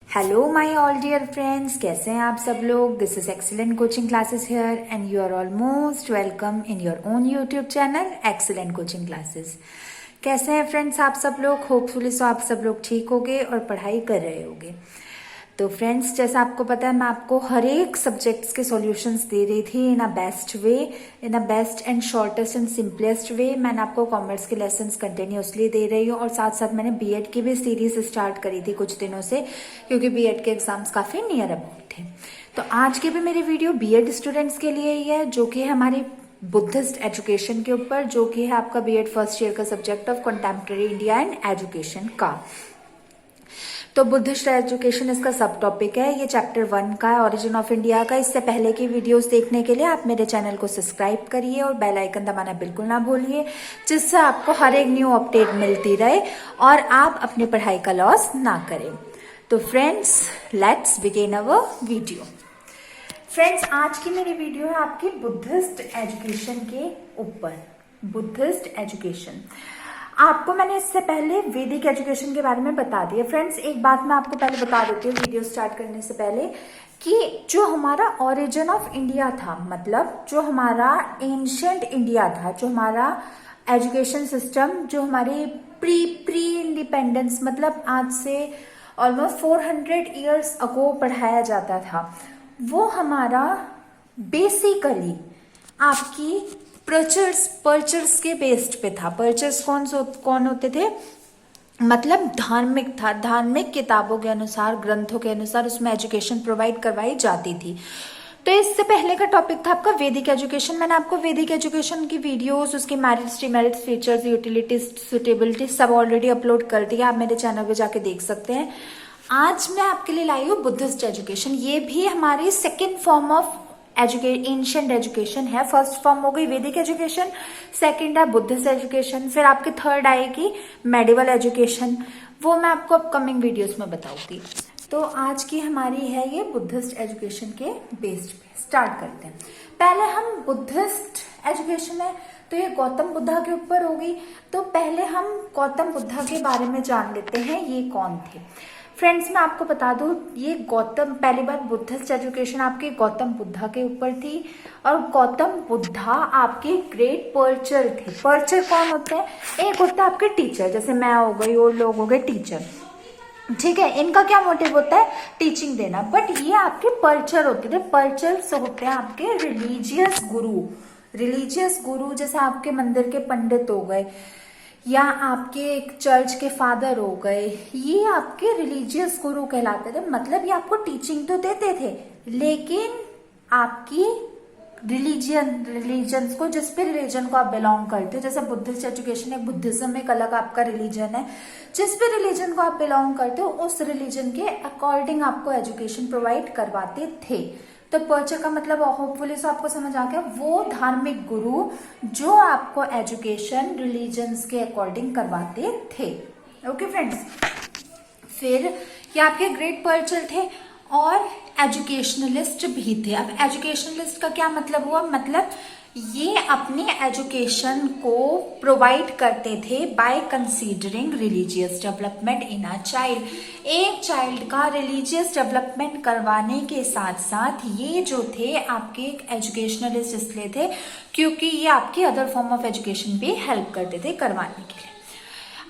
Hello my all dear friends, कैसे हैं आप सब लोग। This is Excellent Coaching Classes here and you are almost welcome in your own YouTube channel Excellent Coaching Classes. कैसे हैं friends आप सब लोग। होपफुली सो आप सब लोग ठीक होगे और पढ़ाई कर रहे होगे। तो फ्रेंड्स, जैसा आपको पता है, मैं आपको हर एक सब्जेक्ट्स के सॉल्यूशंस दे रही थी in a best way, in a best and shortest and simplest way. मैंने आपको कॉमर्स के लेसन्स कंटिन्यूसली दे रही हूँ और साथ साथ मैंने बीएड की भी सीरीज स्टार्ट करी थी कुछ दिनों से, क्योंकि बीएड के एग्जाम्स काफी नियर अबाउट थे। तो आज की भी मेरी वीडियो बीएड स्टूडेंट्स के लिए ही है, जो कि है हमारी बुद्धिस्ट एजुकेशन के ऊपर, जो कि है आपका बीएड फर्स्ट ईयर का subject of contemporary India and education का। तो बुद्धिस्ट एजुकेशन इसका सब टॉपिक है। ये चैप्टर 1 का है, ओरिजिन ऑफ इंडिया का। इससे पहले की वीडियोस देखने के लिए आप मेरे चैनल को सब्सक्राइब करिए और बेल आइकन दबाना बिल्कुल ना भूलिए, जिससे आपको हर एक न्यू अपडेट मिलती रहे और आप अपनी पढ़ाई का लॉस ना करें। तो friends, let's begin our video. Friends, आज की मेरी वीडियो है आपकी बुद्धिस्ट एजुकेशन के ऊपर। बुद्धिस्ट एजुकेशन आपको मैंने इससे पहले वैदिक एजुकेशन के बारे में बता दिया। फ्रेंड्स, एक बात मैं आपको पहले बता देती हूँ वीडियो स्टार्ट करने से पहले, कि जो हमारा ओरिजिन ऑफ इंडिया था, मतलब जो हमारा एंशियंट इंडिया था, जो हमारा एजुकेशन सिस्टम, जो हमारी प्री इंडिपेंडेंस, मतलब आज से ऑलमोस्ट 400 ईयर्स अगो पढ़ाया जाता था, वो हमारा बेसिकली आपकी पर्चर्स के बेस्ड पे था। पर्चर्स कौन होते थे, मतलब धार्मिक था। धार्मिक किताबों के अनुसार, ग्रंथों के अनुसार उसमें एजुकेशन प्रोवाइड करवाई जाती थी। तो इससे पहले का टॉपिक था आपका वैदिक एजुकेशन। मैंने आपको वैदिक एजुकेशन की वीडियोस, उसके merits, demerits, features, utilities, suitability सब ऑलरेडी अपलोड कर दिया। आप मेरे चैनल पे जाके देख सकते हैं। आज मैं आपके लिए लाई हूँ बुद्धिस्ट एजुकेशन। ये भी हमारी second form of ancient education है। फर्स्ट फॉर्म हो गई वैदिक एजुकेशन, सेकंड है बुद्धिस्ट एजुकेशन, फिर आपकी थर्ड आएगी मेडिवल एजुकेशन। वो मैं आपको अपकमिंग वीडियोस में बताऊंगी। तो आज की हमारी है ये बुद्धिस्ट एजुकेशन के बेस्ड पे। स्टार्ट करते हैं। पहले हम बुद्धिस्ट एजुकेशन है तो ये गौतम बुद्धा के ऊपर होगी। तो पहले हम गौतम बुद्धा के बारे में जान लेते हैं, ये कौन थे। फ्रेंड्स, मैं आपको बता दूं, ये गौतम, पहली बात बुद्धिस्ट एजुकेशन आपके गौतम बुद्धा के ऊपर थी। और गौतम बुद्धा आपके ग्रेट पर्चर थे। पर्चर कौन होते हैं, एक होता है आपके टीचर, जैसे मैं हो गई और लोग हो गए टीचर, ठीक है। इनका क्या मोटिव होता है, टीचिंग देना। बट ये आपके पर्चर होते थे। पर्चर्स होते हैं आपके रिलीजियस गुरु। रिलीजियस गुरु जैसे आपके मंदिर के पंडित हो गए, या आपके एक चर्च के फादर हो गए, ये आपके रिलीजियस गुरु कहलाते थे। मतलब ये आपको टीचिंग तो देते थे, लेकिन आपकी रिलीजन को, जिस पे रिलीजन को आप बिलोंग करते हो, जैसे बुद्धिस्ट एजुकेशन है, बुद्धिज्म एक अलग आपका रिलीजन है, जिस पे रिलीजन को आप बिलोंग करते हो उस रिलीजन के अकॉर्डिंग आपको एजुकेशन प्रोवाइड करवाते थे। तो पर्चर का मतलब होपफुली से आपको समझ आ गया, वो धार्मिक गुरु जो आपको एजुकेशन रिलीजन्स के अकॉर्डिंग करवाते थे। ओके फ्रेंड्स, फिर ये आपके ग्रेट पर्चर थे और एजुकेशनलिस्ट भी थे। अब एजुकेशनलिस्ट का क्या मतलब हुआ, मतलब ये अपने एजुकेशन को प्रोवाइड करते थे by considering religious development in a child. एक चाइल्ड का रिलीजियस डेवलपमेंट करवाने के साथ साथ ये जो थे आपके एक एजुकेशनलिस्ट इसलिए थे क्योंकि ये आपकी अदर फॉर्म ऑफ एजुकेशन भी हेल्प करते थे करवाने के लिए।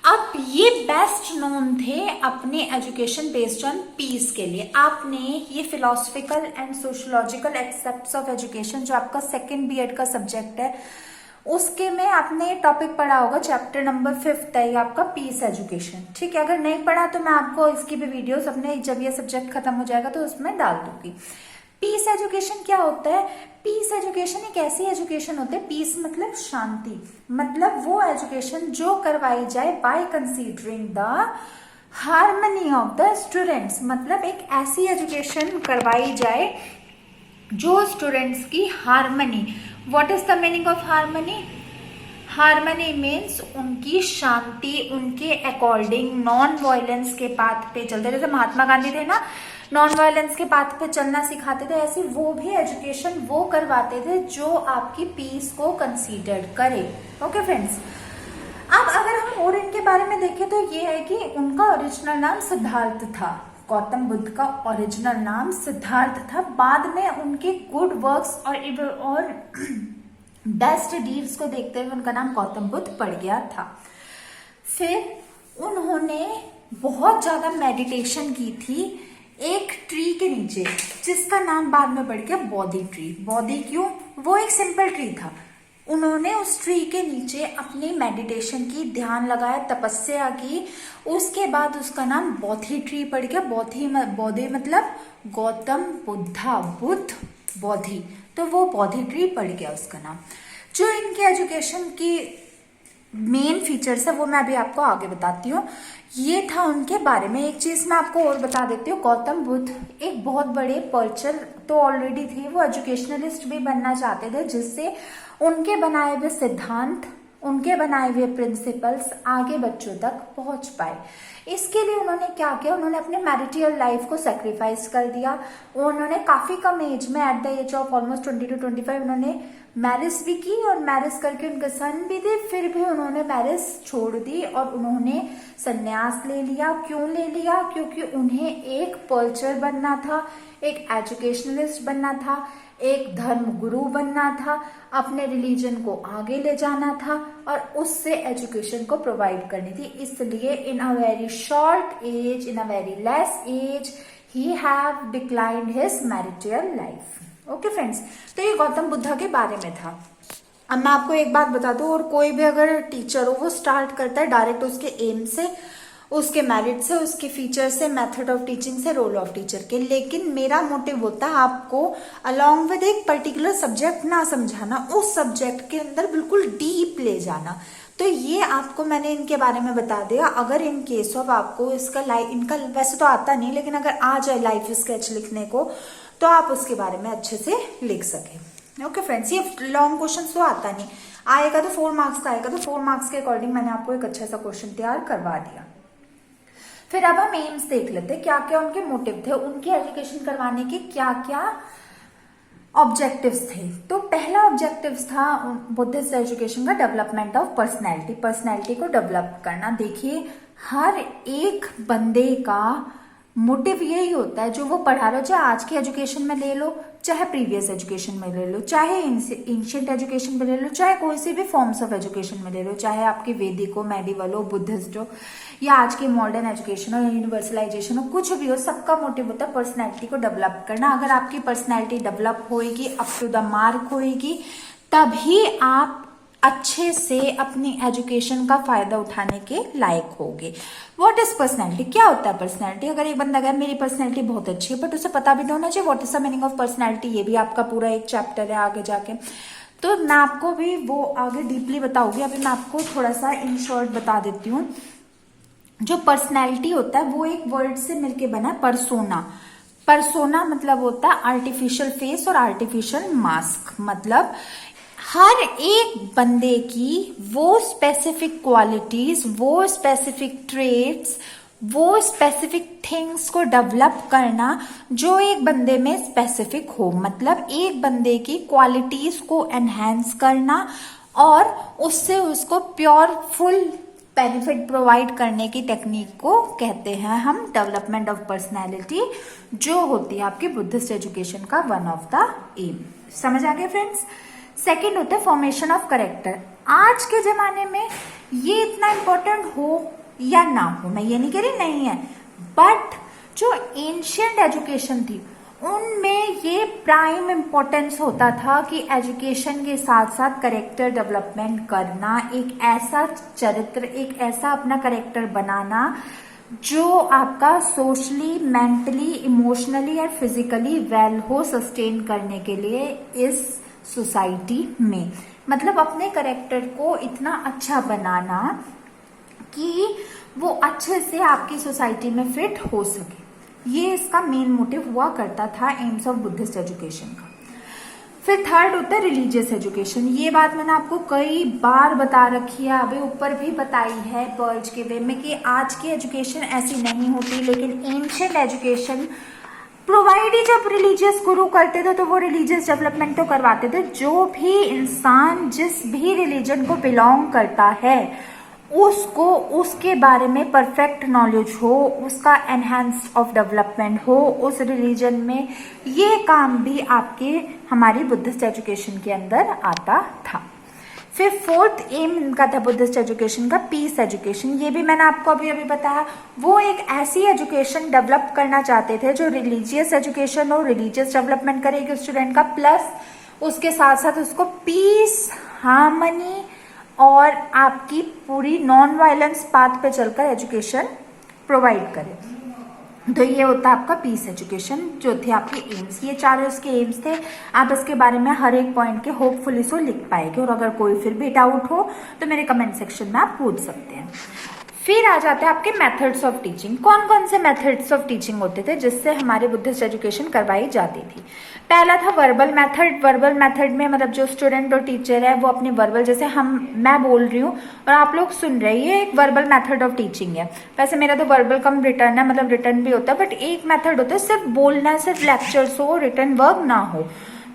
अब ये बेस्ट नोन थे अपने एजुकेशन बेस्ड ऑन पीस के लिए। आपने ये philosophical and sociological aspects of education, जो आपका सेकंड बीएड का सब्जेक्ट है, उसके में आपने टॉपिक पढ़ा होगा, चैप्टर नंबर 5 है आपका पीस एजुकेशन, ठीक है। अगर नहीं पढ़ा तो मैं आपको इसकी भी वीडियोस अपने, जब ये सब्जेक्ट खत्म हो जाएगा तो उसमें डाल दूंगी। पीस एजुकेशन क्या होता है, पीस एजुकेशन एक ऐसी एजुकेशन होती है, पीस मतलब शांति, मतलब वो एजुकेशन जो करवाई जाए by considering the harmony of the students. मतलब एक ऐसी एजुकेशन करवाई जाए जो स्टूडेंट्स की harmony. What is the meaning of harmony, harmony means उनकी शांति, उनके अकॉर्डिंग नॉन वायलेंस के पाथ पे चलते। जैसे महात्मा गांधी थे ना, नॉन वायलेंस के पाथ पे चलना सिखाते थे, ऐसी वो भी एजुकेशन वो करवाते थे जो आपकी पीस को कंसीडर करे। ओके फ्रेंड्स, अब अगर हम और इनके बारे में देखें तो ये है कि उनका ओरिजिनल नाम सिद्धार्थ था। गौतम बुद्ध का ओरिजिनल नाम सिद्धार्थ था। बाद में उनके गुड वर्क्स और बेस्ट डीड्स को देखते हुए उनका नाम गौतम बुद्ध पड़ गया था। फिर उन्होंने बहुत ज्यादा मेडिटेशन की थी एक ट्री के नीचे, जिसका नाम बाद में पड़ गया बोधि ट्री। बोधि क्यों? वो एक सिंपल ट्री था। उन्होंने उस ट्री के नीचे अपनी मेडिटेशन की, ध्यान लगाया, तपस्या की, उसके बाद उसका नाम बोधि ट्री पड़ गया। बोधि मतलब गौतम बुद्धा, बुद्ध बोधि, तो वो बोधि ट्री पड़ गया उसका नाम। जो इनके एजुकेशन की मेन फीचर्स है वो मैं अभी आपको आगे बताती हूँ। ये था उनके बारे में। एक चीज मैं आपको और बता देती हूँ, गौतम बुद्ध एक बहुत बड़े पर्चर तो ऑलरेडी थे, वो एजुकेशनलिस्ट भी बनना चाहते थे, जिससे उनके बनाए हुए सिद्धांत, उनके बनाए हुए प्रिंसिपल्स आगे बच्चों तक पहुंच पाए। इसके लिए उन्होंने क्या किया, उन्होंने अपने मैरिटल लाइफ को सेक्रीफाइस कर दिया। उन्होंने काफी कम एज में, at the age of almost 20 to 25, उन्होंने मैरिज भी की, और मैरिज करके उनके सन भी थे। फिर भी उन्होंने मैरिज छोड़ दी और उन्होंने संन्यास ले लिया। क्यों ले लिया? क्योंकि उन्हें एक पर्चर बनना था, एक एजुकेशनलिस्ट बनना था, एक धर्म गुरु बनना था, अपने रिलीजन को आगे ले जाना था और उससे एजुकेशन को प्रोवाइड करनी थी। इसलिए in a very short age, in a very less age, he have declined his marital life. Okay friends, तो ये गौतम बुद्धा के बारे में था। अब मैं आपको एक बात बता दूं, और कोई भी अगर टीचर हो वो स्टार्ट करता है डायरेक्ट उसके एम से, उसके मेरिट से, उसके फीचर से, मेथड ऑफ टीचिंग से, रोल ऑफ टीचर के। लेकिन मेरा मोटिव होता है आपको अलॉन्ग विद एक पर्टिकुलर सब्जेक्ट ना समझाना, उस सब्जेक्ट के अंदर बिल्कुल डीप ले जाना। तो ये आपको मैंने इनके बारे में बता दिया। अगर इन केस ऑफ आपको इनका वैसे तो आता नहीं, लेकिन अगर आ जाए लाइफ स्केच लिखने को तो आप उसके बारे में अच्छे से लिख सके। ओके फ्रेंड्स, ये लॉन्ग क्वेश्चन तो आता नहीं, आएगा तो 4 मार्क्स का आएगा, तो 4 मार्क्स के अकॉर्डिंग मैंने आपको एक अच्छा सा क्वेश्चन तैयार करवा दिया। फिर अब हम एम्स देख लेते हैं, क्या क्या उनके मोटिव थे, उनकी एजुकेशन करवाने के क्या क्या ऑब्जेक्टिव्स थे। तो पहला ऑब्जेक्टिव्स था बुद्धिस्ट एजुकेशन का डेवलपमेंट ऑफ पर्सनैलिटी, पर्सनैलिटी को डेवलप करना। देखिए, हर एक बंदे का मोटिव यही होता है जो वो पढ़ा रहे हो, चाहे आज की एजुकेशन में ले लो, चाहे प्रीवियस एजुकेशन में ले लो, चाहे एंशिएंट एजुकेशन में ले लो, चाहे कोई सी भी फॉर्म्स ऑफ एजुकेशन में ले लो, चाहे आपकी वैदिक हो, मेडिवल हो, बुद्धिस्ट हो, या आज की मॉडर्न एजुकेशन हो, यूनिवर्सलाइजेशन हो, कुछ भी हो, सबका मोटिव होता है पर्सनैलिटी को डेवलप करना। अगर आपकी पर्सनैलिटी डेवलप होएगी, अप टू द मार्क होएगी, तभी आप अच्छे से अपनी एजुकेशन का फायदा उठाने के लायक होगे। What is personality? क्या होता है पर्सनैलिटी? अगर एक बंदा कहे मेरी पर्सनैलिटी बहुत अच्छी है, बट उसे पता भी नहीं होना चाहिए what is the meaning of personality. ये भी आपका पूरा एक चैप्टर है आगे जाके, तो मैं आपको भी वो आगे डीपली बताऊंगी। अभी मैं आपको थोड़ा सा इन शॉर्ट बता देती हूँ। जो पर्सनैलिटी होता है वो एक वर्ड से मिलके बना है, परसोना। परसोना मतलब होता है आर्टिफिशियल फेस और आर्टिफिशियल मास्क। मतलब हर एक बंदे की वो स्पेसिफिक क्वालिटीज, वो स्पेसिफिक ट्रेट्स, वो स्पेसिफिक थिंग्स को डेवलप करना जो एक बंदे में स्पेसिफिक हो। मतलब एक बंदे की क्वालिटीज को एनहेंस करना और उससे उसको प्योर फुल बेनिफिट प्रोवाइड करने की टेक्निक को कहते हैं हम डेवलपमेंट ऑफ पर्सनैलिटी, जो होती है आपकी बुद्धिस्ट एजुकेशन का वन ऑफ द एम। समझ आ गए फ्रेंड्स? सेकेंड होता है फॉर्मेशन ऑफ कैरेक्टर। आज के जमाने में ये इतना इंपॉर्टेंट हो या ना हो, मैं ये नहीं कह रही नहीं है, बट जो एंशिएंट एजुकेशन थी उनमें ये प्राइम इंपॉर्टेंस होता था कि एजुकेशन के साथ साथ कैरेक्टर डेवलपमेंट करना, एक ऐसा चरित्र, एक ऐसा अपना कैरेक्टर बनाना जो आपका सोशली, मेंटली, इमोशनली और फिजिकली वेल हो, सस्टेन करने के लिए इस सोसाइटी में। मतलब अपने कैरेक्टर को इतना अच्छा बनाना कि वो अच्छे से आपकी सोसाइटी में फिट हो सके, ये इसका मेन मोटिव हुआ करता था एम्स ऑफ बुद्धिस्ट एजुकेशन का। फिर थर्ड होता है रिलीजियस एजुकेशन। ये बात मैंने आपको कई बार बता रखी है, अभी ऊपर भी बताई है पर्ज के वे में कि आज की एजुकेशन ऐसी नहीं होती, लेकिन एंशिएंट एजुकेशन प्रोवाइड ही जब रिलीजियस गुरु करते थे तो वो रिलीजियस डेवलपमेंट तो करवाते थे। जो भी इंसान जिस भी रिलीजन को बिलोंग करता है उसको उसके बारे में परफेक्ट नॉलेज हो, उसका एनहेंस ऑफ डेवलपमेंट हो उस रिलीजन में, ये काम भी आपके हमारी बुद्धिस्ट एजुकेशन के अंदर आता था। फिर फोर्थ एम इनका था बुद्धिस्ट एजुकेशन का पीस एजुकेशन। ये भी मैंने आपको अभी अभी बताया, वो एक ऐसी एजुकेशन डेवलप करना चाहते थे जो रिलीजियस एजुकेशन हो, रिलीजियस डेवलपमेंट करेगी स्टूडेंट का, प्लस उसके साथ साथ उसको पीस, हार्मनी और आपकी पूरी नॉन वायलेंस पाथ पे चलकर एजुकेशन प्रोवाइड करे। तो ये होता है आपका पीस एजुकेशन, जो थे आपके एम्स। ये चारों इसके एम्स थे। आप इसके बारे में हर एक पॉइंट के होपफुली सो लिख पाएंगे, और अगर कोई फिर भी डाउट हो तो मेरे कमेंट सेक्शन में आप पूछ सकते हैं। फिर आ जाते हैं आपके मेथड्स ऑफ टीचिंग। कौन कौन से मेथड्स ऑफ टीचिंग होते थे जिससे हमारे बुद्धिस्ट एजुकेशन करवाई जाती थी? पहला था वर्बल मेथड। वर्बल मेथड में मतलब जो स्टूडेंट और टीचर है वो अपने वर्बल, जैसे मैं बोल रही हूँ और आप लोग सुन रहे हैं, ये एक वर्बल मेथड ऑफ टीचिंग है। वैसे मेरा तो वर्बल कम रिटर्न है, मतलब रिटर्न भी होता है, बट एक मेथड होता है सिर्फ बोलना, सिर्फ लेक्चर्स हो, रिटर्न वर्क ना हो,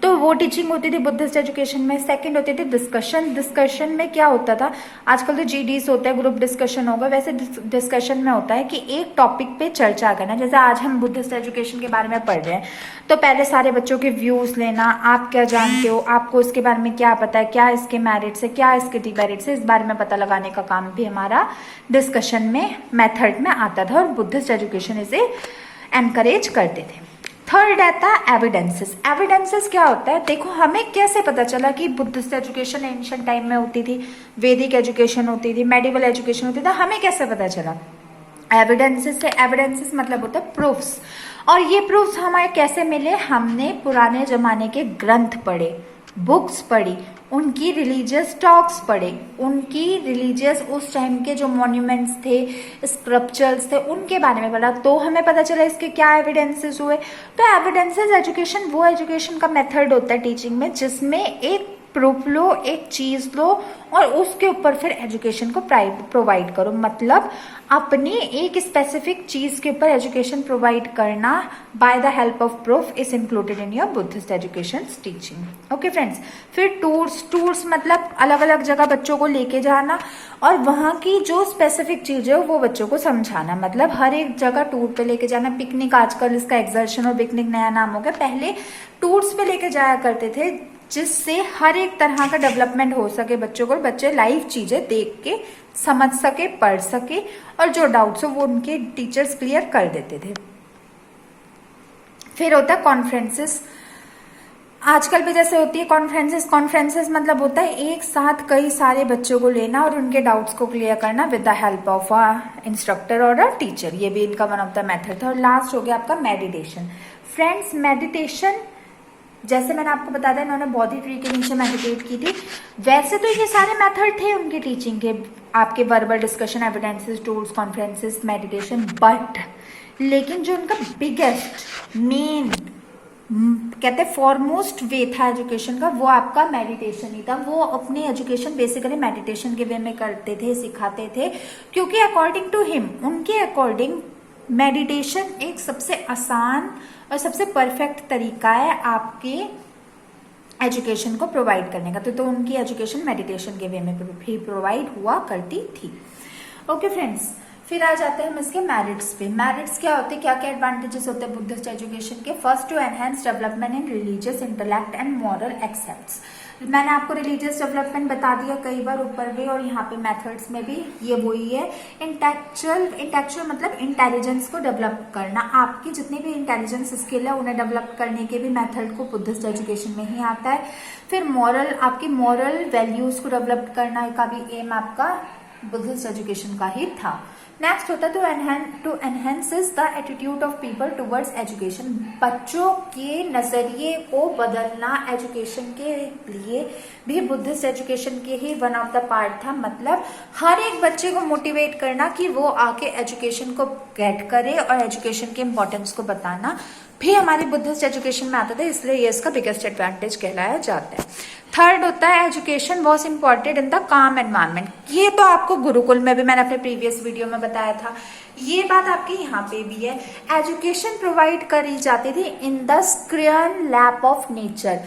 तो वो टीचिंग होती थी बुद्धिस्ट एजुकेशन में। सेकंड होती थी डिस्कशन। डिस्कशन में क्या होता था, आजकल तो जीडीस होता है, ग्रुप डिस्कशन होगा, वैसे डिस्कशन में होता है कि एक टॉपिक पे चर्चा करना। जैसे आज हम बुद्धिस्ट एजुकेशन के बारे में पढ़ रहे हैं, तो पहले सारे बच्चों के व्यूज लेना, आप क्या जानते हो, आपको इसके बारे में क्या पता है, क्या इसके मेरिट्स है, क्या इसके डिमेरिट्स है, इस बारे में पता लगाने का काम भी हमारा डिस्कशन में मेथड में आता था, और बुद्धिस्ट एजुकेशन इसे एनकरेज करते थे। थर्ड आता है एविडेंसेस। एविडेंसेस क्या होता है, देखो हमें कैसे पता चला कि बुद्धिस्ट एजुकेशन एंशिएंट टाइम में होती थी, वैदिक एजुकेशन होती थी, मेडिवल एजुकेशन होती थी, हमें कैसे पता चला? एविडेंसेस से। एविडेंसेस मतलब होता है प्रूफ्स, और ये प्रूफ्स हमें कैसे मिले? हमने पुराने जमाने के ग्रंथ पढ़े, बुक्स पढ़ी, उनकी रिलीजियस टॉक्स पढ़े, उनकी रिलीजियस उस टाइम के जो मॉन्यूमेंट्स थे, स्क्रप्चर्स थे, उनके बारे में पढ़ा, तो हमें पता चला इसके क्या एविडेंसेस हुए। तो एविडेंसेस एजुकेशन वो एजुकेशन का मेथड होता है टीचिंग में जिसमें एक प्रूफ लो, एक चीज लो, और उसके ऊपर फिर एजुकेशन को प्रोवाइड करो। मतलब अपनी एक स्पेसिफिक चीज के ऊपर एजुकेशन प्रोवाइड करना by the help of proof is included in your Buddhist education teaching. Okay friends. फिर टूर्स मतलब अलग अलग जगह बच्चों को लेके जाना और वहां की जो स्पेसिफिक चीज है वो बच्चों को समझाना। मतलब हर एक जगह टूर पे लेके जाना। पिकनिक, आजकल इसका एक्सर्शन और पिकनिक नया नाम हो गया, पहले टूर्स पे लेके जाया करते थे जिससे हर एक तरह का डेवलपमेंट हो सके बच्चों को, बच्चे लाइव चीजें देख के समझ सके, पढ़ सके, और जो डाउट्स हो वो उनके टीचर्स क्लियर कर देते थे। फिर होता है कॉन्फ्रेंसेस। आजकल भी जैसे होती है कॉन्फ्रेंसेस मतलब होता है एक साथ कई सारे बच्चों को लेना और उनके डाउट्स को क्लियर करना with the help of a instructor और अ टीचर। ये भी इनका वन ऑफ द मेथड था। और लास्ट हो गया आपका मेडिटेशन। फ्रेंड्स, मेडिटेशन जैसे मैंने आपको बताया था, इन्होंने बौद्धि ट्री के नीचे मेडिटेट की थी। वैसे तो ये सारे मेथड थे उनकी टीचिंग के, आपके verbal discussion, evidences, tools, conferences, meditation, but लेकिन जो उनका बिगेस्ट मेन कहते हैं फॉरमोस्ट वे था एजुकेशन का, वो आपका मेडिटेशन ही था। वो अपनी एजुकेशन बेसिकली मेडिटेशन के वे में करते थे, सिखाते थे, क्योंकि अकॉर्डिंग टू हिम, उनके अकॉर्डिंग मेडिटेशन एक सबसे आसान और सबसे परफेक्ट तरीका है आपके एजुकेशन को प्रोवाइड करने का। तो उनकी एजुकेशन मेडिटेशन के वे में भी प्रोवाइड हुआ करती थी। ओके फ्रेंड्स, फिर आ जाते हैं हम इसके मेरिट्स पे। मेरिट्स क्या होते हैं, क्या क्या एडवांटेजेस होते हैं बुद्धिस्ट एजुकेशन के? First, to enhance development in religious intellect and moral aspects. मैंने आपको रिलीजियस डेवलपमेंट बता दिया कई बार ऊपर भी, और यहाँ पे मेथड्स में भी ये वही है। इंटेलेक्चुअल मतलब इंटेलिजेंस को डेवलप करना। आपकी जितनी भी इंटेलिजेंस स्किल है उन्हें डेवलप करने के भी मेथड को बुद्धिस्ट एजुकेशन में ही आता है। फिर मॉरल, आपकी मॉरल वैल्यूज को डेवलप करना का भी एम आपका बुद्धिस्ट एजुकेशन का ही था। नेक्स्ट होता है to enhances the attitude of people towards education. बच्चों के नजरिए को बदलना एजुकेशन के लिए भी बुद्धिस्ट एजुकेशन के ही वन ऑफ द पार्ट था। मतलब हर एक बच्चे को मोटिवेट करना कि वो आके एजुकेशन को गेट करे, और एजुकेशन के इम्पोर्टेंस को बताना भी हमारी बुद्धिस्ट एजुकेशन में आता था, इसलिए ये इसका बिगेस्ट एडवांटेज कहलाया जाता है। थर्ड होता है education was important in the काम एनवायरमेंट। ये तो आपको गुरुकुल में भी मैंने अपने प्रीवियस वीडियो में बताया था, ये बात आपके यहाँ पे भी है। एजुकेशन प्रोवाइड करी जाती थी in the serene lap of nature.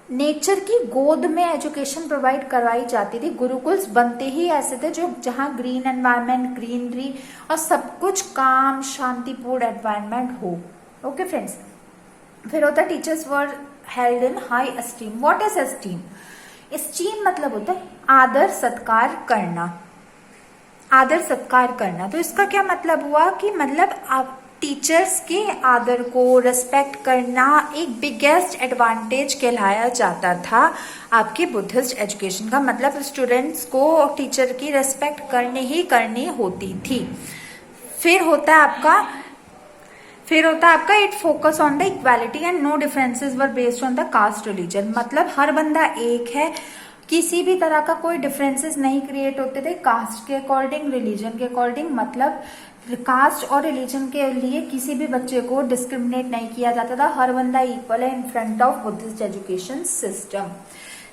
Nature की गोद में एजुकेशन प्रोवाइड करवाई जाती थी। गुरुकुल्स बनते ही ऐसे थे जो जहां ग्रीन एनवायरनमेंट, ग्रीनरी और सब कुछ काम, शांतिपूर्ण एनवायरनमेंट हो। ओके फ्रेंड्स, फिर होता है teachers were held in high esteem. What is esteem? Esteem मतलब होता है आदर सत्कार करना, आदर सत्कार करना। तो इसका क्या मतलब हुआ कि मतलब आप टीचर्स के आदर को रिस्पेक्ट करना एक बिगेस्ट एडवांटेज कहलाया जाता था आपके बुद्धिस्ट एजुकेशन का। मतलब स्टूडेंट्स को टीचर की रिस्पेक्ट करनी होती थी। फिर होता है आपका it focus on the equality and no differences were based on the caste religion. मतलब हर बंदा एक है, किसी भी तरह का कोई डिफरेंसेस नहीं क्रिएट होते थे कास्ट के अकॉर्डिंग, रिलीजन के अकॉर्डिंग। मतलब कास्ट और रिलीजन के लिए किसी भी बच्चे को डिस्क्रिमिनेट नहीं किया जाता था। हर बंदा इक्वल है in front of Buddhist education system.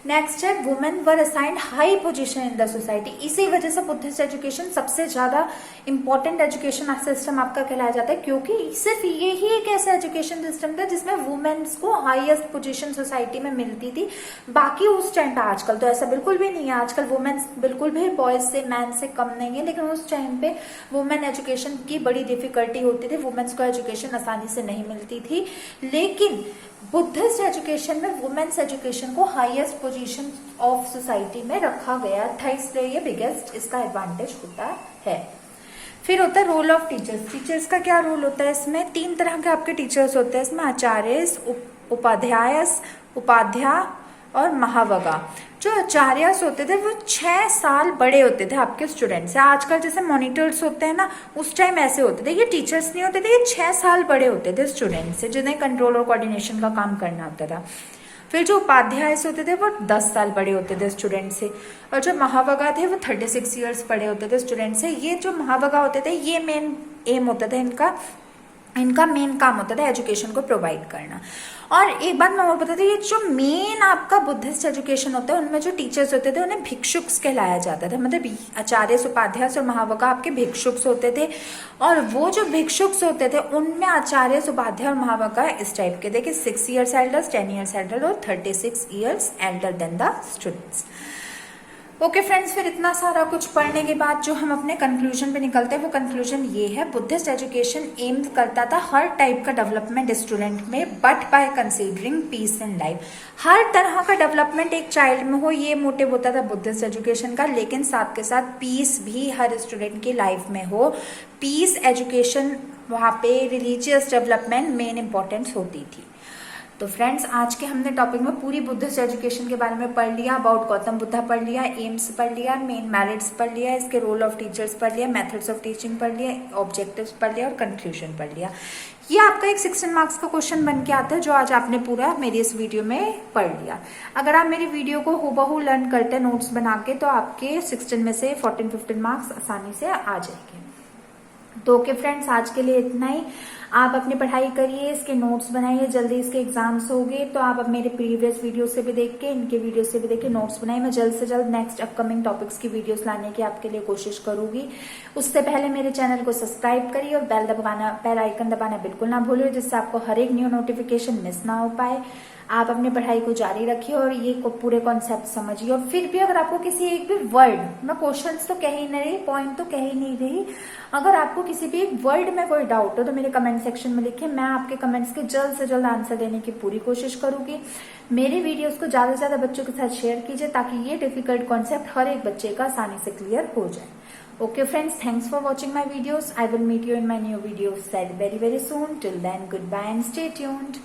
Next है women were assigned high position in the society. इसी वजह से बुद्धिस्ट एजुकेशन सबसे ज्यादा इंपॉर्टेंट एजुकेशन सिस्टम आपका कहलाया जाता है, क्योंकि सिर्फ ये ही एक ऐसा एजुकेशन सिस्टम था जिसमें वुमेन्स को हाईएस्ट पोजीशन सोसाइटी में मिलती थी। बाकी उस टाइम पे, आजकल तो ऐसा बिल्कुल भी नहीं है, आजकल वुमेन्स बिल्कुल भी बॉयज से, मैन से कम नहीं है, लेकिन उस टाइम पे वुमेन एजुकेशन की बड़ी डिफिकल्टी होती थी, वुमेन्स को एजुकेशन आसानी से नहीं मिलती थी। लेकिन बुद्धिस्ट एजुकेशन में वुमेन्स एजुकेशन को हाईएस्ट पोजीशन ऑफ सोसाइटी में रखा गया था, इसलिए ये बिगेस्ट इसका एडवांटेज होता है। फिर होता है रोल ऑफ टीचर्स। टीचर्स का क्या रोल होता है इसमें? 3 तरह के आपके टीचर्स होते हैं इसमें, आचार्य, उपाध्याय और महावगा। जो आचार्य होते थे वो 6 साल बड़े होते थे आपके स्टूडेंट से। आजकल जैसे मॉनिटर्स होते हैं ना, उस टाइम ऐसे होते थे। ये टीचर्स नहीं होते थे, ये 6 साल बड़े होते थे स्टूडेंट से, जिन्हें कंट्रोल और कोऑर्डिनेशन का काम करना होता था। फिर जो उपाध्याय होते थे वो 10 साल बड़े होते थे स्टूडेंट से, और जो महावगा थे वो 36 ईयर्स बड़े होते थे स्टूडेंट से। ये जो महावगा होते थे ये मेन एम होता था इनका मेन काम होता था एजुकेशन को प्रोवाइड करना। और एक बात मैं और बता दूं, ये जो मेन आपका बुद्धिस्ट एजुकेशन होता है उनमें जो टीचर्स होते थे उन्हें भिक्षुक्स कहलाया जाता था। मतलब आचार्य, उपाध्याय और महावगा आपके भिक्षुक्स होते थे, और वो जो भिक्षुक्स होते थे उनमें आचार्य, उपाध्याय और महावगा इस टाइप के थे कि 6 ईयर्स एल्डर, 10 ईयर्स एल्डर और 36 years elder than the students. Okay friends, फिर इतना सारा कुछ पढ़ने के बाद जो हम अपने कंक्लूजन पे निकलते हैं वो कंक्लूजन ये है, बुद्धिस्ट एजुकेशन एम करता था हर टाइप का डेवलपमेंट स्टूडेंट में, but by considering peace in life. हर तरह का डेवलपमेंट एक चाइल्ड में हो, ये मोटिव होता था बुद्धिस्ट एजुकेशन का, लेकिन साथ के साथ पीस भी हर स्टूडेंट की लाइफ में हो। पीस एजुकेशन, वहाँ पे रिलीजियस डेवलपमेंट मेन इंपॉर्टेंस होती थी। तो फ्रेंड्स, आज के हमने टॉपिक में पूरी बुद्धिस्ट एजुकेशन के बारे में पढ़ लिया, अबाउट गौतम बुद्धा पढ़ लिया, एम्स पढ़ लिया, मेन मेरिट्स पढ़ लिया, इसके रोल ऑफ टीचर्स पढ़ लिया, मेथड्स ऑफ टीचिंग पढ़ लिया, ऑब्जेक्टिव्स पढ़ लिया और कंक्लूजन पढ़ लिया। ये आपका एक 16 मार्क्स का क्वेश्चन बन के आता है जो आज आपने पूरा मेरी इस वीडियो में पढ़ लिया। अगर आप मेरी वीडियो को हूबहू लर्न करते हैं नोट्स बना के, तो आपके 16 में से 14-15 मार्क्स आसानी से आ जाएंगे। तो ओके फ्रेंड्स, आज के लिए इतना ही। आप अपनी पढ़ाई करिए, इसके नोट्स बनाइए, जल्दी इसके एग्जाम्स हो गए तो आप अब मेरे प्रीवियस वीडियो से भी देख के, इनके वीडियो से भी देख के नोट्स बनाइए। मैं जल्द से जल्द नेक्स्ट अपकमिंग टॉपिक्स की वीडियोस लाने की आपके लिए कोशिश करूंगी। उससे पहले मेरे चैनल को सब्सक्राइब करिए और बेल आइकन दबाना बिल्कुल ना भूलिए, जिससे आपको हर एक न्यू नोटिफिकेशन मिस ना हो पाए। आप अपनी पढ़ाई को जारी रखिए और ये पूरे कॉन्सेप्ट समझिए। और फिर भी अगर आपको किसी एक भी वर्ड, मैं क्वेश्चंस तो कह ही नहीं रही, पॉइंट तो कह ही नहीं रही, अगर आपको किसी भी एक वर्ड में कोई डाउट हो तो मेरे कमेंट सेक्शन में लिखिए। मैं आपके कमेंट्स के जल्द से जल्द आंसर देने की पूरी कोशिश करूंगी। मेरे वीडियोस को ज्यादा से ज्यादा बच्चों के साथ शेयर कीजिए ताकि ये डिफिकल्ट कॉन्सेप्ट हर एक बच्चे का आसानी से क्लियर हो जाए। Okay friends, thanks for watching my videos. I will meet you in my new videos very soon. Till then, goodbye and stay tuned.